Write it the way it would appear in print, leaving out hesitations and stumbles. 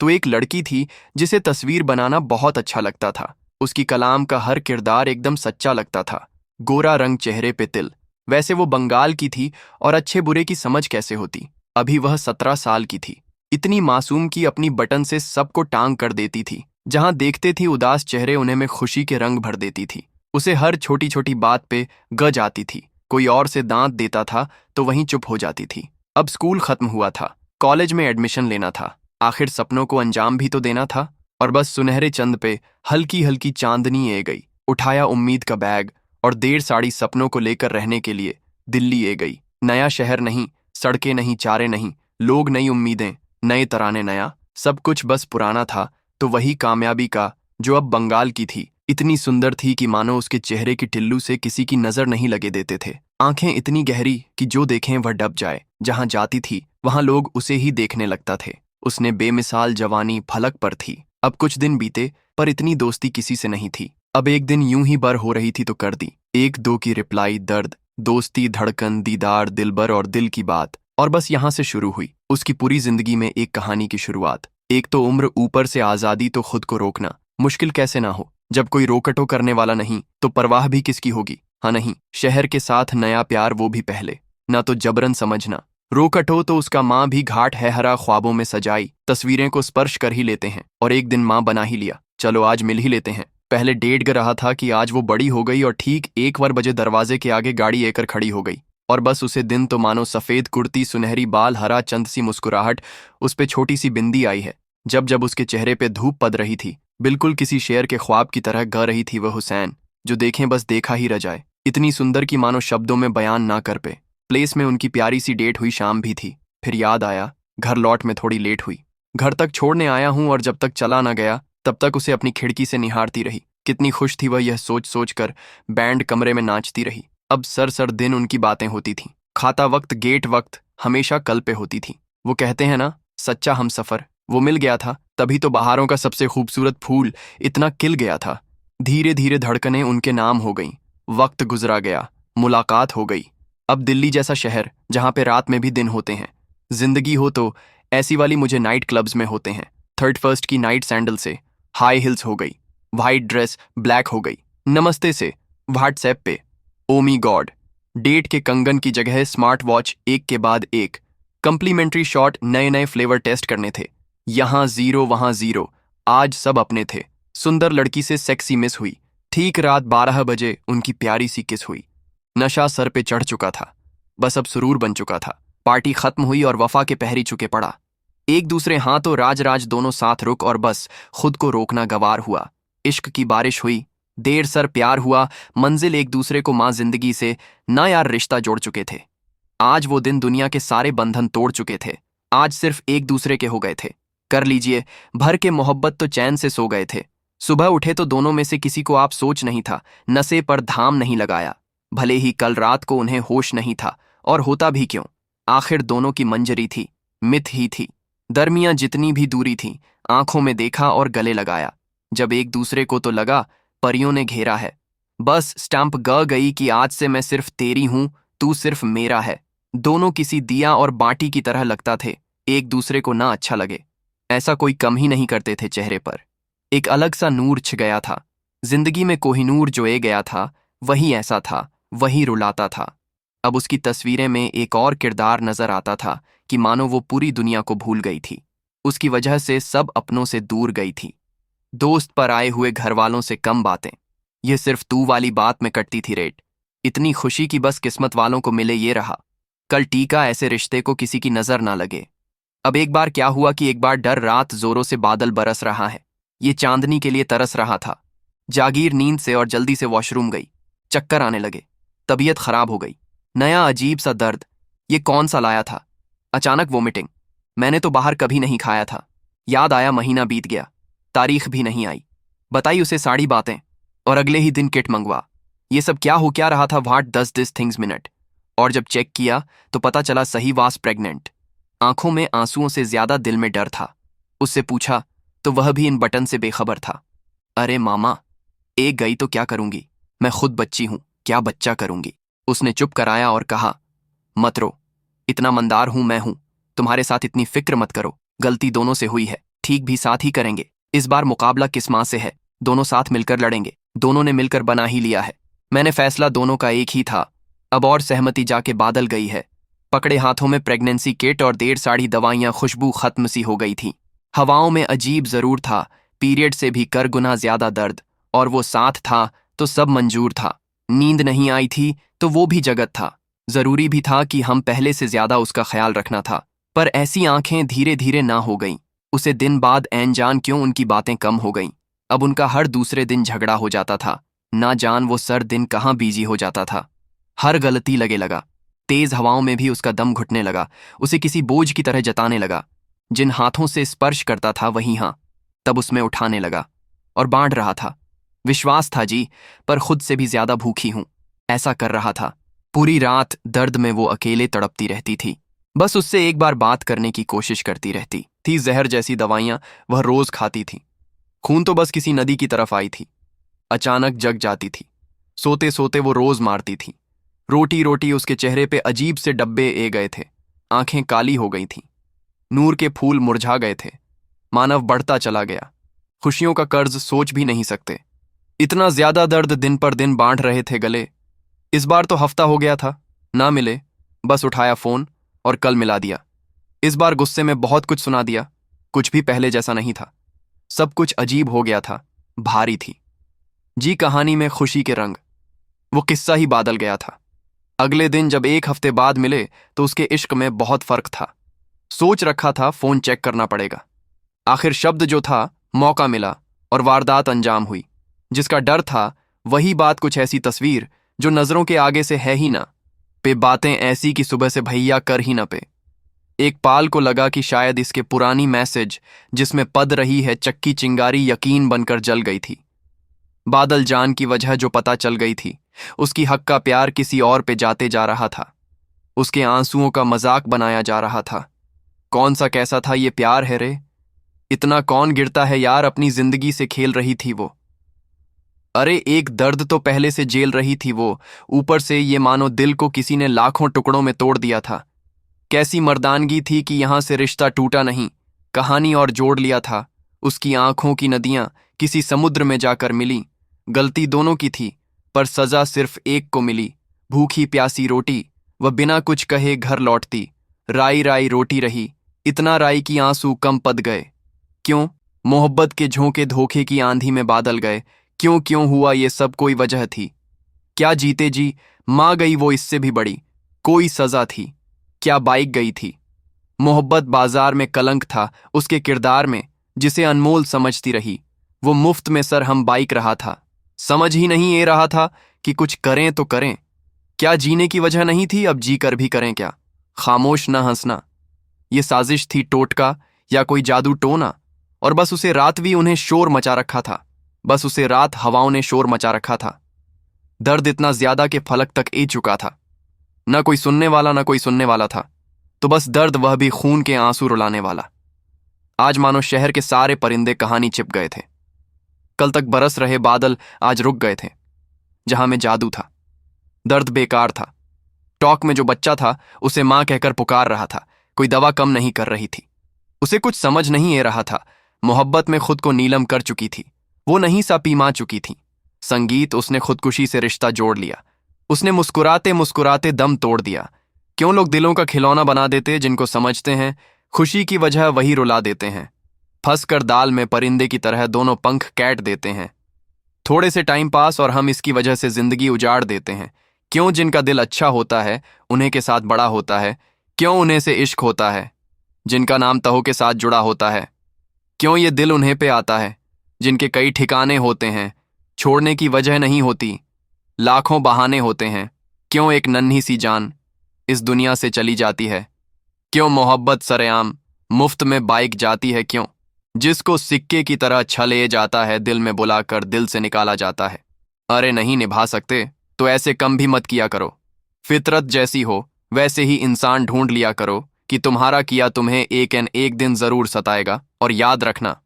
तो एक लड़की थी जिसे तस्वीर बनाना बहुत अच्छा लगता था। उसकी कलाम का हर किरदार एकदम सच्चा लगता था। गोरा रंग, चेहरे पे तिल। वैसे वो बंगाल की थी और अच्छे बुरे की समझ कैसे होती। अभी वह 17 साल की थी। इतनी मासूम कि अपनी बटन से सबको टांग कर देती थी। जहां देखते थी उदास चेहरे, उन्हें में खुशी के रंग भर देती थी। उसे हर छोटी छोटी बात पे गज आती थी। कोई और से दांत देता था तो वहीं चुप हो जाती थी। अब स्कूल खत्म हुआ था, कॉलेज में एडमिशन लेना था। आखिर सपनों को अंजाम भी तो देना था। और बस सुनहरे चंद पे हल्की हल्की चांदनी ए गई। उठाया उम्मीद का बैग और देर साड़ी सपनों को लेकर रहने के लिए दिल्ली ए गई। नया शहर नहीं, सड़कें नहीं, चारे नहीं, लोग, नई उम्मीदें, नए तराने, नया सब कुछ बस पुराना था। तो वही कामयाबी का जो अब बंगाल की थी। इतनी सुंदर थी कि मानो उसके चेहरे की टिल्लू से किसी की नजर नहीं लगे देते थे। आंखें इतनी गहरी कि जो देखें वह डब जाए। जहां जाती थी वहां लोग उसे ही देखने लगता थे। उसने बेमिसाल जवानी फलक पर थी। अब कुछ दिन बीते पर इतनी दोस्ती किसी से नहीं थी। अब एक दिन यूं ही बर हो रही थी तो कर दी। एक दो की रिप्लाई, दर्द, दोस्ती, धड़कन, दीदार, दिलबर और दिल की बात। और बस यहां से शुरू हुई उसकी पूरी जिंदगी में एक कहानी की शुरुआत। एक तो उम्र, ऊपर से आजादी, तो खुद को रोकना मुश्किल कैसे ना हो। जब कोई रोकटो करने वाला नहीं तो परवाह भी किसकी होगी। हाँ नहीं, शहर के साथ नया प्यार, वो भी पहले। ना तो जबरन समझना। रोकटो तो उसका माँ भी घाट है हरा ख्वाबों में सजाई। तस्वीरें को स्पर्श कर ही लेते हैं और एक दिन माँ बना ही लिया। चलो आज मिल ही लेते हैं। पहले डेढ़ कर रहा था कि आज वो बड़ी हो गई और ठीक 1 बजे दरवाजे के आगे गाड़ी लेकर खड़ी हो गई। और बस उसे दिन तो मानो सफेद कुर्ती, सुनहरी बाल, हरा चंद सी मुस्कुराहट, उस पे छोटी सी बिंदी आई है। जब जब उसके चेहरे पे धूप पड़ रही थी, बिल्कुल किसी शेर के ख्वाब की तरह गा रही थी वह हुसैन। जो देखें बस देखा ही रह जाए। इतनी सुंदर कि मानो शब्दों में बयान ना कर पे। प्लेस में उनकी प्यारी सी डेट हुई, शाम भी थी। फिर याद आया घर लौट में थोड़ी लेट हुई। घर तक छोड़ने आया हूं और जब तक चला ना गया तब तक उसे अपनी खिड़की से निहारती रही। कितनी खुश थी वह, यह सोच सोच कर बैंड कमरे में नाचती रही। अब सर सर दिन उनकी बातें होती थीं। खाता वक्त, गेट वक्त, हमेशा कल पे होती थी। वो कहते हैं ना, सच्चा हमसफर। वो मिल गया था, तभी तो बहारों का सबसे खूबसूरत फूल इतना खिल गया था। धीरे धीरे धड़कनें उनके नाम हो गईं। वक्त गुजरा गया, मुलाकात हो गई। अब दिल्ली जैसा शहर जहां पे रात में भी दिन होते हैं। जिंदगी हो तो ऐसी वाली मुझे नाइट क्लब्स में होते हैं। 31st की नाइट सैंडल से हाई हिल्स हो गई। वाइट ड्रेस ब्लैक हो गई। नमस्ते से व्हाट्सएप पे ओ मी गॉड। डेट के कंगन की जगह स्मार्ट वॉच, एक के बाद एक। कंप्लीमेंट्री शॉट, नए नए फ्लेवर टेस्ट करने थे। यहाँ जीरो वहाँ जीरो। आज सब अपने थे। सुंदर लड़की से सेक्सी मिस हुई। ठीक रात 12 बजे उनकी प्यारी सी किस हुई। नशा सर पे चढ़ चुका था, बस अब सुरूर बन चुका था। पार्टी खत्म हुई और वफा के पहरी चुके पड़ा। एक दूसरे हाथों राज राज दोनों साथ रुक और बस खुद को रोकना गवार हुआ। इश्क की बारिश हुई, देर सर प्यार हुआ। मंजिल एक दूसरे को, माँ जिंदगी से ना यार रिश्ता जोड़ चुके थे। आज वो दिन दुनिया के सारे बंधन तोड़ चुके थे। आज सिर्फ एक दूसरे के हो गए थे। कर लीजिए भर के मोहब्बत तो चैन से सो गए थे। सुबह उठे तो दोनों में से किसी को आप सोच नहीं था। नशे पर धाम नहीं लगाया। भले ही कल रात को उन्हें होश नहीं था, और होता भी क्यों। आखिर दोनों की मंजरी थी, मिथ ही थी। दरमियां जितनी भी दूरी थी, आंखों में देखा और गले लगाया। जब एक दूसरे को तो लगा परियों ने घेरा है। बस स्टैंप ग गई कि आज से मैं सिर्फ तेरी हूं, तू सिर्फ मेरा है। दोनों किसी दिया और बाटी की तरह लगता थे। एक दूसरे को ना अच्छा लगे ऐसा कोई कम ही नहीं करते थे चेहरे पर। एक अलग सा नूर छ गया था। जिंदगी में कोहिनूर जो ए गया था, वही ऐसा था, वही रुलाता था। अब उसकी तस्वीरें में एक और किरदार नजर आता था कि मानो वो पूरी दुनिया को भूल गई थी। उसकी वजह से सब अपनों से दूर गई थी। दोस्त पर आए हुए घर वालों से कम बातें। यह सिर्फ तू वाली बात में कटती थी रेट। इतनी खुशी कि बस किस्मत वालों को मिले ये रहा। कल टीका ऐसे रिश्ते को किसी की नजर ना लगे। अब एक बार क्या हुआ कि एक बार डर रात जोरों से बादल बरस रहा है। ये चांदनी के लिए तरस रहा था। जागीर नींद से और जल्दी से वॉशरूम गई। चक्कर आने लगे, तबीयत खराब हो गई। नया अजीब सा दर्द, ये कौन सा लाया था। अचानक वोमिटिंग। मैंने तो बाहर कभी नहीं खाया था। याद आया महीना बीत गया, तारीख भी नहीं आई। बताई उसे सारी बातें और अगले ही दिन किट मंगवा। ये सब क्या हो क्या रहा था। What does this things minute. और जब चेक किया तो पता चला सही वास प्रेग्नेंट। आंखों में आंसुओं से ज्यादा दिल में डर था। उससे पूछा तो वह भी इन बटन से बेखबर था। अरे मामा, एक गई तो क्या करूंगी, मैं खुद बच्ची हूं, क्या बच्चा करूंगी। उसने चुप कराया और कहा, मत रो, इतना मंदार हूं मैं हूं, तुम्हारे साथ इतनी फिक्र मत करो, गलती दोनों से हुई है। ठीक भी साथ ही करेंगे। इस बार मुकाबला किस माँ से है, दोनों साथ मिलकर लड़ेंगे। दोनों ने मिलकर बना ही लिया है। मैंने फैसला दोनों का एक ही था। अब और सहमति जाके बादल गई है। पकड़े हाथों में प्रेगनेंसी किट और 1.5 दवाइयां, खुशबू खत्म सी हो गई थी। हवाओं में अजीब जरूर था, पीरियड से भी कर गुना ज्यादा दर्द, और वो साथ था तो सब मंजूर था। नींद नहीं आई थी तो वो भी जगत था। जरूरी भी था कि हम पहले से ज्यादा उसका ख्याल रखना था। पर ऐसी आंखें धीरे धीरे ना हो गईं। उसे दिन बाद ऐन जान क्यों उनकी बातें कम हो गईं। अब उनका हर दूसरे दिन झगड़ा हो जाता था। ना जान वो सर दिन कहाँ बिजी हो जाता था। हर गलती लगे लगा। तेज हवाओं में भी उसका दम घुटने लगा। उसे किसी बोझ की तरह जताने लगा। जिन हाथों से स्पर्श करता था वही हाँ तब उसमें उठाने लगा और बांट रहा था। विश्वास था जी, पर खुद से भी ज्यादा भूखी हूं, ऐसा कर रहा था। पूरी रात दर्द में वो अकेले तड़पती रहती थी। बस उससे एक बार बात करने की कोशिश करती रहती थी। जहर जैसी दवाइयां वह रोज खाती थी। खून तो बस किसी नदी की तरफ आई थी, अचानक जग जाती थी। सोते सोते वो रोज मारती थी। रोटी रोटी उसके चेहरे पे अजीब से डब्बे ए गए थे। आंखें काली हो गई थीं। नूर के फूल मुरझा गए थे। मानव बढ़ता चला गया। खुशियों का कर्ज सोच भी नहीं सकते। इतना ज्यादा दर्द दिन पर दिन बांट रहे थे गले। इस बार तो हफ्ता हो गया था, ना मिले। बस उठाया फोन और कल मिला दिया। इस बार गुस्से में बहुत कुछ सुना दिया। कुछ भी पहले जैसा नहीं था। सब कुछ अजीब हो गया था, भारी थी जी कहानी में खुशी के रंग। वो किस्सा ही बादल गया था। अगले दिन जब एक हफ्ते बाद मिले तो उसके इश्क में बहुत फर्क था। सोच रखा था फोन चेक करना पड़ेगा। आखिर शब्द जो था, मौका मिला और वारदात अंजाम हुई। जिसका डर था वही बात, कुछ ऐसी तस्वीर जो नजरों के आगे से है ही ना। पे बातें ऐसी कि सुबह से भैया कर ही ना पे। एक पाल को लगा कि शायद इसके पुरानी मैसेज जिसमें पद रही है चक्की चिंगारी यकीन बनकर जल गई थी। बादल जान की वजह जो पता चल गई थी, उसकी हक का प्यार किसी और पे जाते जा रहा था। उसके आंसुओं का मजाक बनाया जा रहा था। कौन सा कैसा था ये प्यार है रे। इतना कौन गिरता है यार, अपनी जिंदगी से खेल रही थी वो। अरे एक दर्द तो पहले से जेल रही थी वो, ऊपर से ये मानो दिल को किसी ने लाखों टुकड़ों में तोड़ दिया था। कैसी मर्दानगी थी कि यहां से रिश्ता टूटा नहीं, कहानी और जोड़ लिया था। उसकी आंखों की नदियां किसी समुद्र में जाकर मिली। गलती दोनों की थी, पर सजा सिर्फ एक को मिली। भूखी प्यासी रोटी, वह बिना कुछ कहे घर लौटती। राई राई रोटी रही, इतना राई की आंसू कम पद गए। क्यों? मोहब्बत के झोंके धोखे की आंधी में बादल गए। क्यों क्यों हुआ ये सब, कोई वजह थी क्या? जीते जी माँ गई वो इससे भी बड़ी कोई सजा थी क्या? बाइक गई थी। मोहब्बत बाजार में कलंक था उसके किरदार में, जिसे अनमोल समझती रही। वो मुफ्त में सर हम बाइक रहा था। समझ ही नहीं ए रहा था कि कुछ करें तो करें क्या? जीने की वजह नहीं थी, अब जी कर भी करें क्या? खामोश न हंसना, ये साजिश थी टोटका या कोई जादू टोना? और बस उसे रात भी उन्हें शोर मचा रखा था। बस उसे रात हवाओं ने शोर मचा रखा था। दर्द इतना ज्यादा कि फलक तक ए चुका था। न कोई सुनने वाला न कोई सुनने वाला था। तो बस दर्द, वह भी खून के आंसू रुलाने वाला। आज मानो शहर के सारे परिंदे कहानी चिप गए थे। कल तक बरस रहे बादल आज रुक गए थे। जहां में जादू था, दर्द बेकार था। टॉक में जो बच्चा था उसे मां कहकर पुकार रहा था। कोई दवा कम नहीं कर रही थी। उसे कुछ समझ नहीं आ रहा था। मोहब्बत में खुद को नीलम कर चुकी थी। वो नहीं सा पीमा चुकी थी। संगीत, उसने खुदकुशी से रिश्ता जोड़ लिया। उसने मुस्कुराते मुस्कुराते दम तोड़ दिया। क्यों लोग दिलों का खिलौना बना देते जिनको समझते हैं खुशी की वजह वही रुला देते हैं। फंस कर दाल में परिंदे की तरह दोनों पंख कैट देते हैं। थोड़े से टाइम पास और हम इसकी वजह से जिंदगी उजाड़ देते हैं। क्यों जिनका दिल अच्छा होता है उन्हीं के साथ बड़ा होता है। क्यों उन्हें से इश्क होता है जिनका नाम तहो के साथ जुड़ा होता है। क्यों ये दिल उन्हें पे आता है जिनके कई ठिकाने होते हैं। छोड़ने की वजह नहीं होती, लाखों बहाने होते हैं। क्यों एक नन्ही सी जान इस दुनिया से चली जाती है। क्यों मोहब्बत सरेआम मुफ्त में बाइक जाती है। क्यों जिसको सिक्के की तरह छले जाता है दिल में बुलाकर दिल से निकाला जाता है। अरे नहीं निभा सकते तो ऐसे कम भी मत किया करो। फितरत जैसी हो वैसे ही इंसान ढूंढ लिया करो कि तुम्हारा किया तुम्हें एक दिन जरूर सताएगा। और याद रखना,